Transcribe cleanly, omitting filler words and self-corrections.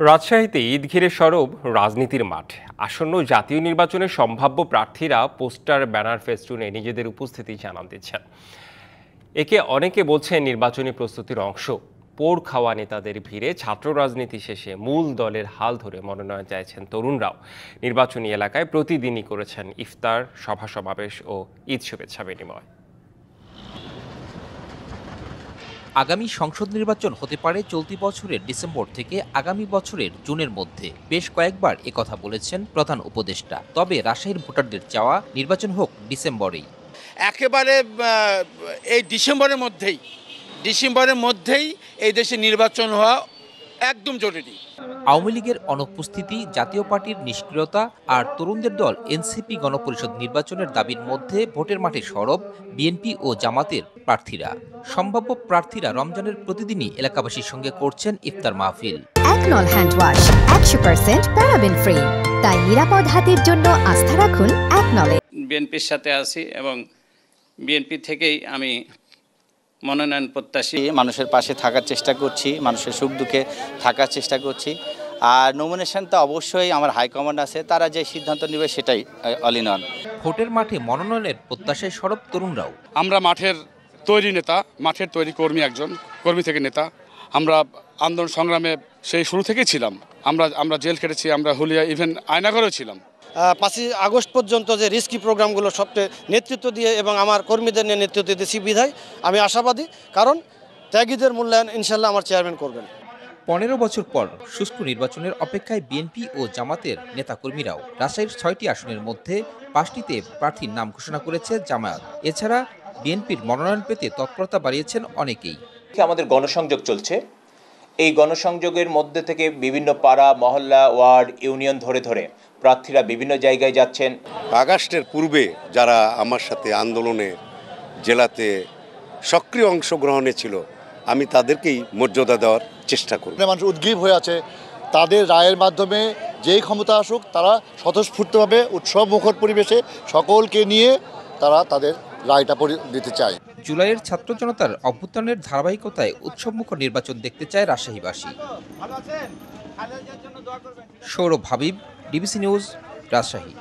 রাজশাহীতে ঈদ ঘিরে সরব রাজনীতির মাঠ। আসন্ন জাতীয় নির্বাচনে সম্ভাব্য প্রার্থীরা পোস্টার, ব্যানার, ফেস্টুনে নিজেদের উপস্থিতি জানান দিচ্ছেন। একে অনেকে বলছেন নির্বাচনী প্রস্তুতির অংশ। পোড় খাওয়া নেতাদের ভিড়ে ছাত্র রাজনীতি শেষে মূল দলের হাল ধরে মনোনয়ন চাইছেন তরুণরাও। নির্বাচনী এলাকায় প্রতিদিনই করেছেন ইফতার, সভা সমাবেশ ও ঈদ শুভেচ্ছা বিনিময়। আগামী সংসদ নির্বাচন হতে পারে চলতি বছরের ডিসেম্বর থেকে আগামী বছরের জুনের মধ্যে। বেশ কয়েকবার একথা বলেছেন প্রধান উপদেষ্টা। তবে রাজশাহীর ভোটারদের চাওয়া নির্বাচন হোক ডিসেম্বরেই। একেবারে এই ডিসেম্বরের মধ্যেই এই দেশে নির্বাচন হওয়া একদম জরুরি। আওয়ামী লীগের অনুপস্থিতি, জাতীয় পার্টির নিষ্ক্রিয়তা আর তরুণদের দল এনসিপি গণপরিষদ নির্বাচনের দাবির মধ্যে ভোটের মাঠে সরব বিএনপি ও জামাতের প্রার্থীরা। সম্ভাব্য প্রার্থীরা রমজানের প্রতিদিনই এলাকাবাসীর সঙ্গে করছেন ইফতার মাহফিল। একনল হ্যান্ড ওয়াশ 100% প্যারাবেন ফ্রি, তাই নিরাপদ হাতের জন্য আস্থা রাখুন একনলে। বিএনপির সাথে আছি এবং বিএনপি থেকেই আমি মনোনয়ন প্রত্যাশী। মানুষের পাশে থাকার চেষ্টা করছি, মানুষের সুখ দুঃখে থাকার চেষ্টা করছি। আর নমিনেশন তো অবশ্যই আমার হাইকমান্ড আছে, তারা যে সিদ্ধান্ত নেবে সেটাই অল ইন অল। ভোটের মাঠে মনোনয়নের প্রত্যাশায় সরব তরুণরাও। আমরা মাঠের তৈরি নেতা, মাঠের তৈরি কর্মী, একজন কর্মী থেকে নেতা। আমরা আন্দোলন সংগ্রামে সেই শুরু থেকেই ছিলাম। আমরা জেল কেটেছি, আমরা হুলিয়া, ইভেন আয়নাঘরেও ছিলাম। 5ই আগস্ট পর্যন্ত যে রিস্কি প্রোগ্রামগুলো সবচেয়ে নেতৃত্ব দিয়ে এবং আমার কর্মীদের নিয়ে নেতৃত্ব দিয়েছি বিধায় আমি আশাবাদী, কারণ ত্যাগীদের মূল্যায়ন ইনশাল্লাহ আমার চেয়ারম্যান করবেন। 15 বছর পর সুষ্ঠু নির্বাচনের অপেক্ষায় বিএনপি ও জামাতের নেতাকর্মীরাও। রাজশাহীর 6টি আসনের মধ্যে 5টিতে প্রার্থীর নাম ঘোষণা করেছে জামায়াত। এছাড়া বিএনপির মনোনয়ন পেতে তৎপরতা বাড়িয়েছেন অনেকেই। আমাদের গণসংযোগ চলছে। এই গণসংযোগের মধ্যে থেকে বিভিন্ন পাড়া, মহল্লা, ওয়ার্ড, ইউনিয়ন ধরে ধরে প্রার্থীরা বিভিন্ন জায়গায় যাচ্ছেন। আগস্টের পূর্বে যারা আমার সাথে আন্দোলনে জেলাতে সক্রিয় অংশগ্রহণে ছিল, আমি তাদেরকেই মর্যাদা দেওয়ার চেষ্টা করব। মানুষ উদ্গ্রীব হয়ে আছে, তাদের রায়ের মাধ্যমে যেই ক্ষমতা আসুক তারা স্বতঃস্ফূর্তভাবে উৎসব মুখর পরিবেশে সকলকে নিয়ে তারা তাদের রায়টা দিতে চায়। জুলাইয়ের ছাত্র জনতার অভ্যুত্থানের ধারাবাহিকতায় উৎসবমুখর নির্বাচন দেখতে চায় রাজশাহীবাসী। Sourav Habib, DBC news, Rajshahi.